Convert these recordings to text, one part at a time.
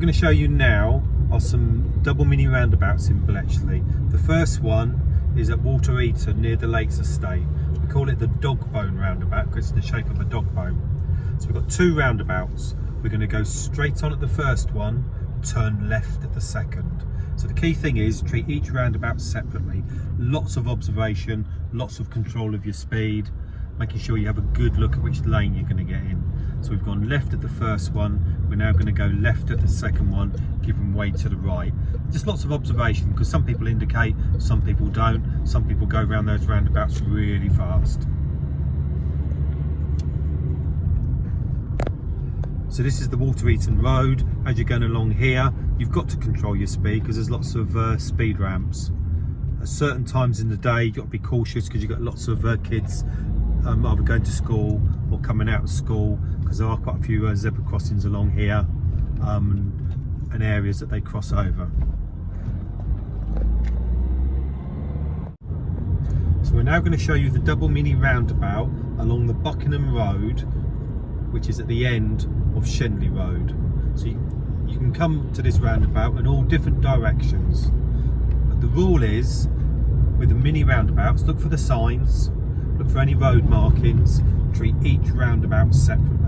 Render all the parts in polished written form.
going to show you now are some double mini roundabouts in Bletchley. The first one is at Water Eaton near the Lakes Estate. We call it the dog bone roundabout because it's the shape of a dog bone. So we've got two roundabouts. We're going to go straight on at the first one, turn left at the second. So the key thing is treat each roundabout separately. Lots of observation, lots of control of your speed, making sure you have a good look at which lane you're going to get in. So we've gone left at the first one, we're now going to go left at the second one, giving way to the right. Just lots of observation, because some people indicate, some people don't. Some people go around those roundabouts really fast. So this is the Water Eaton Road. As you're going along here, you've got to control your speed because there's lots of speed ramps. At certain times in the day, you've got to be cautious because you've got lots of kids either going to school or coming out of school, because there are quite a few zebra crossings along here and areas that they cross over. So we're now going to show you the double mini roundabout along the Buckingham Road, which is at the end of Shenley Road. So you can come to this roundabout in all different directions. But the rule is, with the mini roundabouts, look for the signs, look for any road markings, treat each roundabout separately.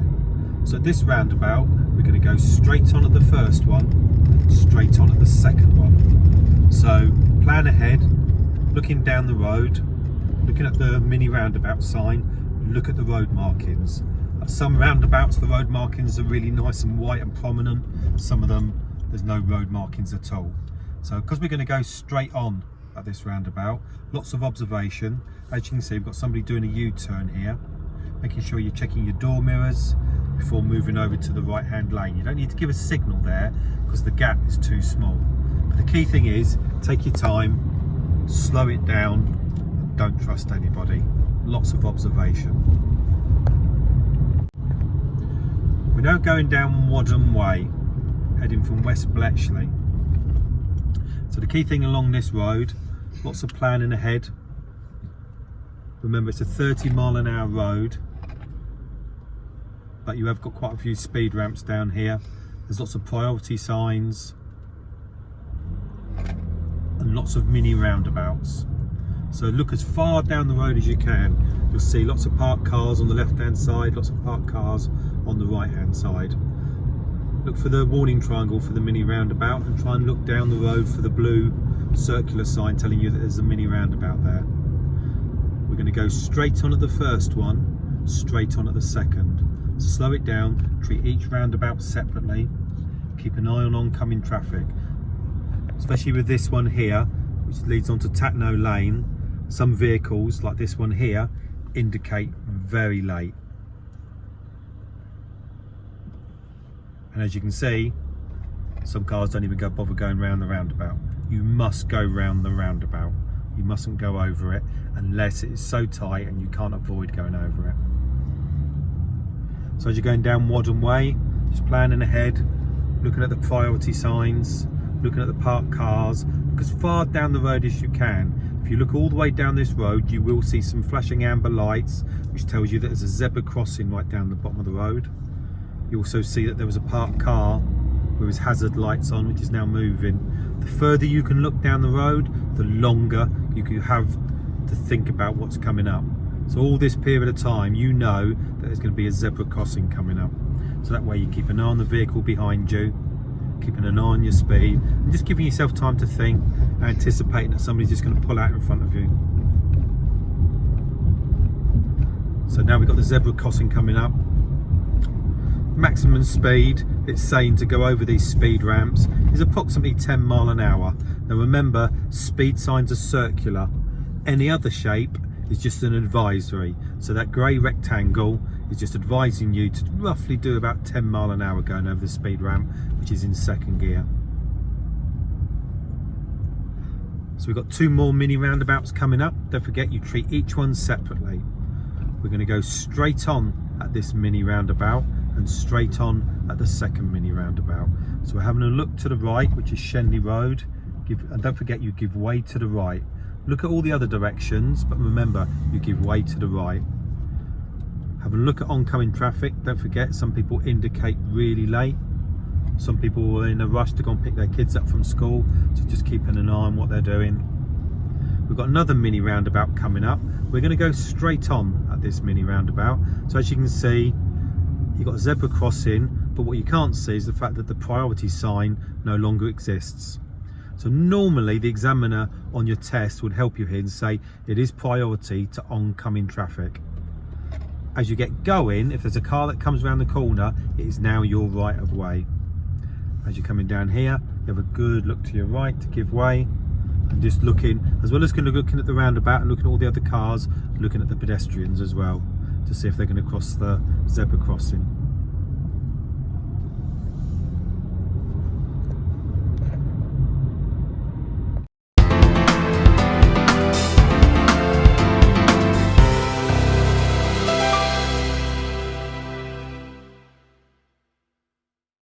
So at this roundabout, we're going to go straight on at the first one, straight on at the second one. So plan ahead, looking down the road, looking at the mini roundabout sign, look at the road markings. At some roundabouts, the road markings are really nice and white and prominent. Some of them, there's no road markings at all. So because we're going to go straight on at this roundabout, lots of observation. As you can see, we've got somebody doing a U-turn here, making sure you're checking your door mirrors before moving over to the right hand lane. You don't need to give a signal there because the gap is too small. But the key thing is, take your time, slow it down, don't trust anybody. Lots of observation. We're now going down Wadham Way, heading from West Bletchley. So the key thing along this road, lots of planning ahead. Remember, it's a 30-mile-an-hour road, but you have got quite a few speed ramps down here. There's lots of priority signs and lots of mini roundabouts. So look as far down the road as you can. You'll see lots of parked cars on the left-hand side, lots of parked cars on the right-hand side. Look for the warning triangle for the mini roundabout and try and look down the road for the blue circular sign telling you that there's a mini roundabout there. We're going to go straight on at the first one, straight on at the second. So slow it down, treat each roundabout separately, keep an eye on oncoming traffic. Especially with this one here, which leads onto Tatno Lane, some vehicles like this one here indicate very late. And as you can see, some cars don't even bother going round the roundabout. You must go round the roundabout. You mustn't go over it unless it is so tight and you can't avoid going over it. So as you're going down Wadham Way, just planning ahead, looking at the priority signs, looking at the parked cars, look as far down the road as you can. If you look all the way down this road, you will see some flashing amber lights, which tells you that there's a zebra crossing right down the bottom of the road. You also see that there was a parked car with its hazard lights on, which is now moving. The further you can look down the road, the longer you can have to think about what's coming up. So all this period of time, you know that there's going to be a zebra crossing coming up. So that way you keep an eye on the vehicle behind you, keeping an eye on your speed, and just giving yourself time to think, anticipating that somebody's just going to pull out in front of you. So now we've got the zebra crossing coming up. Maximum speed it's saying to go over these speed ramps is approximately 10 miles an hour. Now remember, speed signs are circular. Any other shape is just an advisory. So that grey rectangle is just advising you to roughly do about 10 miles an hour going over the speed ramp, which is in second gear. So we've got two more mini roundabouts coming up. Don't forget, you treat each one separately. We're going to go straight on at this mini roundabout and straight on at the second mini roundabout. So we're having a look to the right, which is Shenley Road. And don't forget, you give way to the right. Look at all the other directions, but remember, you give way to the right. Have a look at oncoming traffic. Don't forget, some people indicate really late. Some people are in a rush to go and pick their kids up from school, so just keeping an eye on what they're doing. We've got another mini roundabout coming up. We're going to go straight on at this mini roundabout. So as you can see, you've got a zebra crossing, but what you can't see is the fact that the priority sign no longer exists. So normally the examiner on your test would help you here and say it is priority to oncoming traffic. As you get going, if there's a car that comes around the corner, it is now your right of way. As you're coming down here, you have a good look to your right to give way, and just looking, as well as looking at the roundabout and looking at all the other cars, looking at the pedestrians as well to see if they're going to cross the zebra crossing.